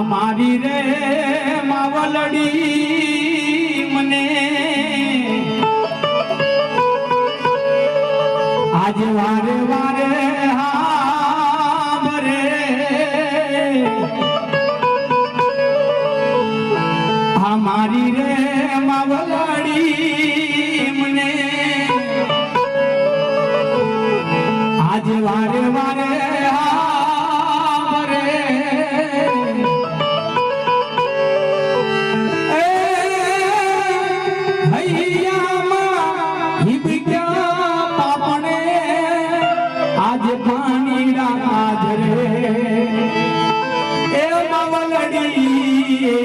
મારી રે માવલડી મને આજ વારે વારે હાંભરે મારી રે માવલડી મને આજ વારે વારે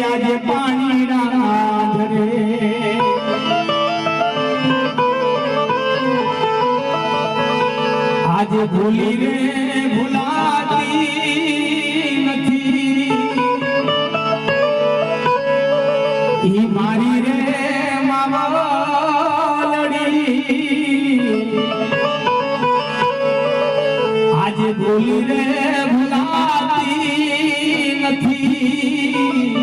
આજે પાણી ધરે આજે ભૂલી રે ભૂલાતી નથી ઈ મારી રે માવલડી આજે ભૂલી રે ભૂલાતી નથી